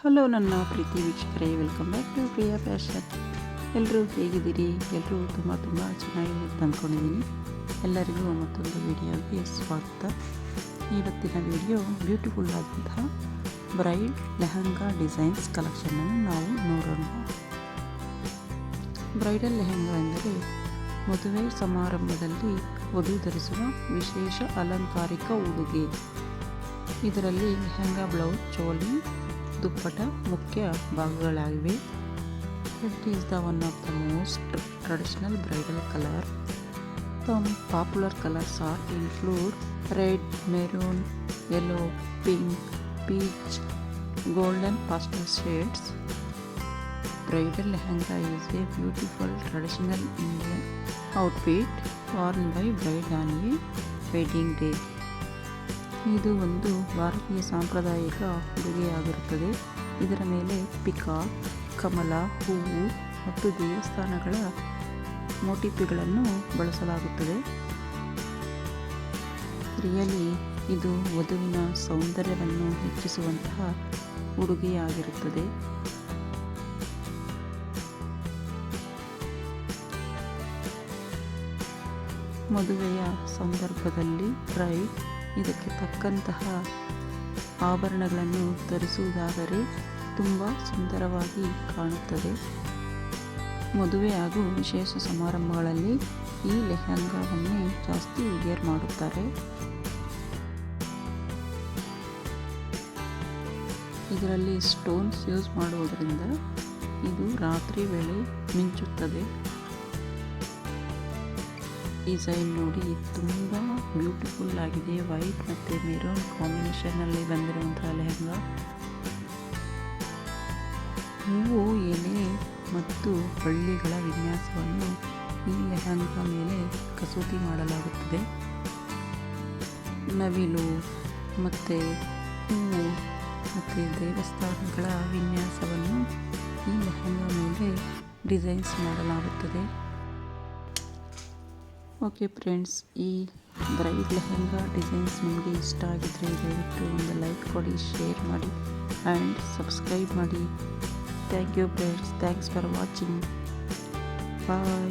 Hello ನನ್ನ ಪ್ರೀತಿ ವೀಕ್ಷಕರೇ, welcome back to Priya fashion. ಎಲ್ಲರೂ ಹೇಗಿದ್ದೀರಿ? ಎಲ್ಲರೂ ತುಂಬ ಚೆನ್ನಾಗಿದೆ ಅಂತ ಅಂದ್ಕೊಂಡಿದ್ದೀನಿ. ಎಲ್ಲರಿಗೂ ಮತ್ತೊಂದು ವಿಡಿಯೋಗೆ ಸ್ವಾಗತ. ಇವತ್ತಿನ ವಿಡಿಯೋ ಬ್ಯೂಟಿಫುಲ್ ಆದಂತಹ ಬ್ರೈಡ್ ಲೆಹಂಗಾ ಡಿಸೈನ್ಸ್ ಕಲೆಕ್ಷನನ್ನು ನಾವು ನೋಡೋಣ. ಬ್ರೈಡಲ್ ಲೆಹಂಗಾ ಎಂದರೆ ಮದುವೆ ಸಮಾರಂಭದಲ್ಲಿ ವಧು ಧರಿಸುವ ವಿಶೇಷ ಅಲಂಕಾರಿಕ ಉಡುಗೆ. ಇದರಲ್ಲಿ ಲೆಹಂಗಾ, ಬ್ಲೌಸ್, ಚೋಲಿ, ದುಪ್ಪಟ ಮುಖ್ಯ ಭಾಗಗಳಾಗಿವೆ. It is the one of the most traditional bridal color. Some popular colors are include red, maroon, yellow, pink, peach, golden pastel shades. Bridal lehenga is a beautiful traditional Indian outfit worn by bride on a wedding day. ಇದು ಒಂದು ಭಾರತೀಯ ಸಾಂಪ್ರದಾಯಿಕ ಉಡುಗೆಯಾಗಿರುತ್ತದೆ. ಇದರ ಮೇಲೆ peacock, ಕಮಲ, ಹೂವು ಮತ್ತು ದೇವಸ್ಥಾನಗಳ ಮೋಟಿಫ್ಗಳನ್ನು ಬಳಸಲಾಗುತ್ತದೆ. ರಿಯಲಿ ಇದು ವಧುವಿನ ಸೌಂದರ್ಯವನ್ನು ಹೆಚ್ಚಿಸುವಂತಹ ಉಡುಗೆಯಾಗಿರುತ್ತದೆ. ಮದುವೆಯ ಸಂದರ್ಭದಲ್ಲಿ ಬ್ರೈಡ್ ಇದಕ್ಕೆ ತಕ್ಕಂತಹ ಆಭರಣಗಳನ್ನು ಧರಿಸುವುದಾದರೆ ತುಂಬ ಸುಂದರವಾಗಿ ಕಾಣುತ್ತದೆ. ಮದುವೆ ಹಾಗೂ ವಿಶೇಷ ಸಮಾರಂಭಗಳಲ್ಲಿ ಈ ಲೆಹಂಗಾವನ್ನೇ ಜಾಸ್ತಿ ವೇರ್ ಮಾಡುತ್ತಾರೆ. ಇದರಲ್ಲಿ ಸ್ಟೋನ್ಸ್ ಯೂಸ್ ಮಾಡುವುದರಿಂದ ಇದು ರಾತ್ರಿ ವೇಳೆ ಮಿಂಚುತ್ತದೆ. ಡಿಸೈನ್ ನೋಡಿ ತುಂಬ ಬ್ಯೂಟಿಫುಲ್ ಆಗಿದೆ. ವೈಟ್ ಮತ್ತು ಮೆರೂನ್ ಕಾಂಬಿನೇಷನ್ನಲ್ಲಿ ಬಂದಿರುವಂತಹ ಲೆಹಂಗಾ. ಹೂವು, ಎಲೆ ಮತ್ತು ಬಳ್ಳಿಗಳ ವಿನ್ಯಾಸವನ್ನು ಈ ಲೆಹಂಗಾ ಮೇಲೆ ಕಸೂತಿ ಮಾಡಲಾಗುತ್ತದೆ. ನವಿಲು ಮತ್ತು ಹೂವು ಮತ್ತು ದೇವಸ್ಥಾನಗಳ ವಿನ್ಯಾಸವನ್ನು ಈ ಲೆಹಂಗಾ ಮೇಲೆ ಡಿಸೈನ್ಸ್ ಮಾಡಲಾಗುತ್ತದೆ. ಓಕೆ ಫ್ರೆಂಡ್ಸ್, ಈ ಬ್ರೈಡ್ ಲೆಹಂಗಾ ಡಿಸೈನ್ಸ್ ನಿಮಗೆ ಇಷ್ಟ ಆಗಿದ್ದರೆ ದಯವಿಟ್ಟು ಒಂದು ಲೈಕ್ ಕೊಡಿ, ಶೇರ್ ಮಾಡಿ ಆ್ಯಂಡ್ ಸಬ್ಸ್ಕ್ರೈಬ್ ಮಾಡಿ. Thank you friends. Thanks for watching. Bye.